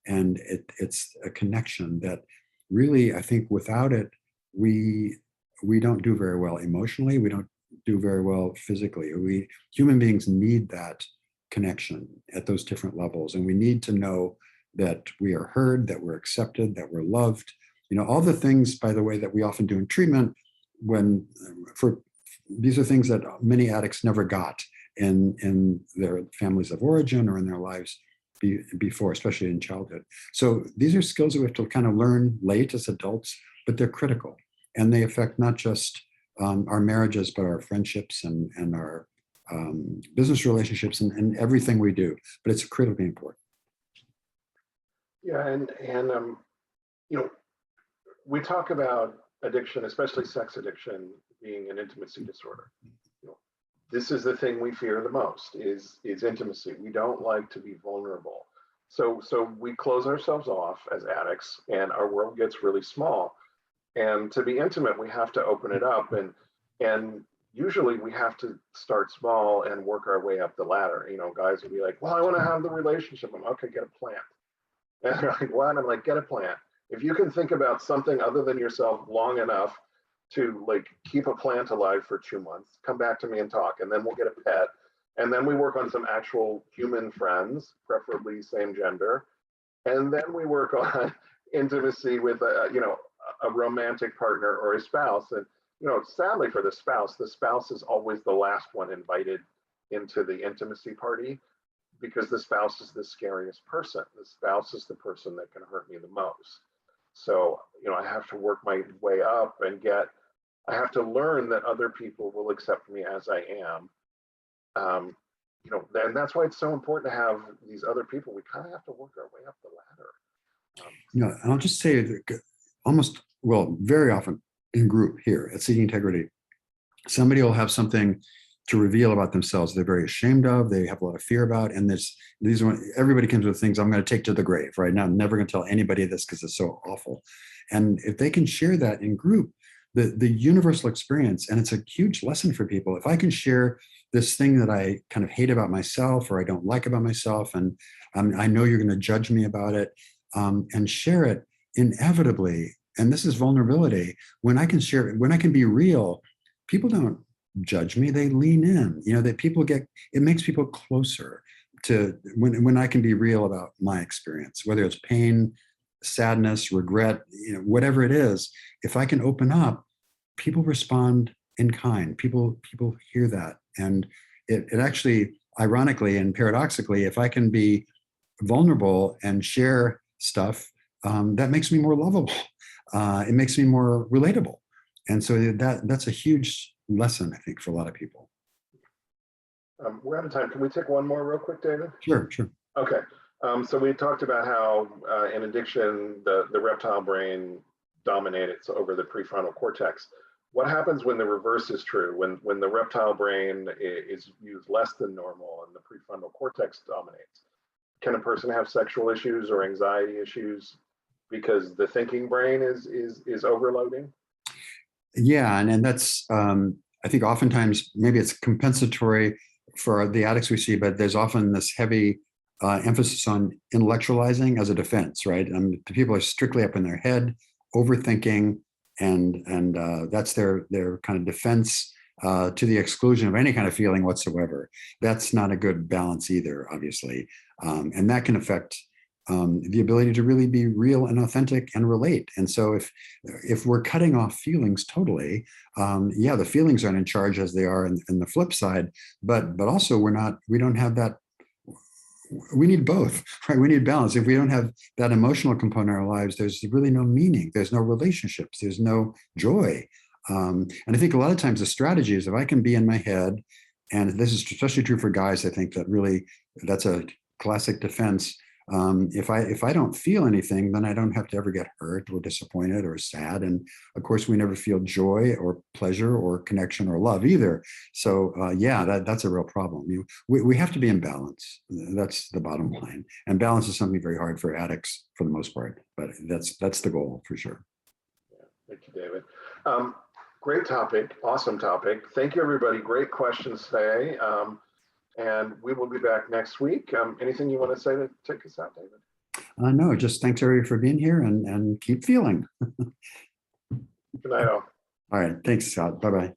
And it's a connection that really, I think without it, we don't do very well emotionally. We don't do very well physically. Human beings need that connection at those different levels. And we need to know that we are heard, that we're accepted, that we're loved. You know, all the things, by the way, that we often do in treatment, these are things that many addicts never got in their families of origin or in their lives before, especially in childhood. So these are skills that we have to kind of learn late as adults, but they're critical. And they affect not just our marriages, but our friendships and our business relationships, and everything we do. But it's critically important. Yeah, and you know, we talk about addiction, especially sex addiction, being an intimacy disorder. You know, this is the thing we fear the most is intimacy. We don't like to be vulnerable. So we close ourselves off as addicts, and our world gets really small. And to be intimate, we have to open it up, and usually we have to start small and work our way up the ladder. You know, guys will be like, "Well, I want to have the relationship." I'm okay, get a plant. And they're like, "What?" I'm like, "Get a plant. If you can think about something other than yourself long enough to like keep a plant alive for 2 months, come back to me and talk, and then we'll get a pet, and then we work on some actual human friends, preferably same gender, and then we work on intimacy with a romantic partner or a spouse." And you know, sadly for the spouse is always the last one invited into the intimacy party, because the spouse is the scariest person. The spouse is the person that can hurt me the most. So, you know, I have to work my way up and I have to learn that other people will accept me as I am. You know, and that's why it's so important to have these other people. We kind of have to work our way up the ladder. You know, and I'll just say that very often in group here at Seeking Integrity, somebody will have something to reveal about themselves they're very ashamed of, they have a lot of fear about, and everybody comes with things I'm going to take to the grave, right? Now I'm never going to tell anybody this because it's so awful. And if they can share that in group, the universal experience, and it's a huge lesson for people. If I can share this thing that I kind of hate about myself or I don't like about myself, and I know you're going to judge me about it, and share it, inevitably, and this is vulnerability, when I can share it, when I can be real, people don't judge me, they lean in. You know, that it makes people closer to when I can be real about my experience, whether it's pain, sadness, regret, you know, whatever it is. If I can open up, people respond in kind. People hear that. And it actually, ironically and paradoxically, if I can be vulnerable and share stuff, that makes me more lovable. It makes me more relatable. And so that's a huge lesson, I think, for a lot of people. We're out of time. Can we take one more real quick, David? Sure. Okay. So we talked about how in addiction, the reptile brain dominates over the prefrontal cortex. What happens when the reverse is true, when the reptile brain is used less than normal and the prefrontal cortex dominates? Can a person have sexual issues or anxiety issues because the thinking brain is overloading? Yeah, and that's, I think oftentimes maybe it's compensatory for the addicts we see, but there's often this heavy emphasis on intellectualizing as a defense, right? The people are strictly up in their head, overthinking, and that's their kind of defense to the exclusion of any kind of feeling whatsoever. That's not a good balance either, obviously, and that can affect the ability to really be real and authentic and relate. And so if we're cutting off feelings totally, yeah, the feelings aren't in charge as they are in the flip side, but also we don't have that. We need both, right? We need balance. If we don't have that emotional component in our lives, there's really no meaning. There's no relationships. There's no joy. And I think a lot of times the strategy is if I can be in my head, and this is especially true for guys, I think that's a classic defense. If I don't feel anything, then I don't have to ever get hurt or disappointed or sad. And of course, we never feel joy or pleasure or connection or love either. So yeah, that's a real problem. We have to be in balance. That's the bottom line. And balance is something very hard for addicts for the most part, but that's the goal for sure. Yeah, thank you, David. Great topic, awesome topic. Thank you, everybody. Great questions today. And we will be back next week. Anything you want to say to take us out, David? No, just thanks everybody for being here and keep feeling. Good night, all. All right. Thanks, Scott. Bye-bye.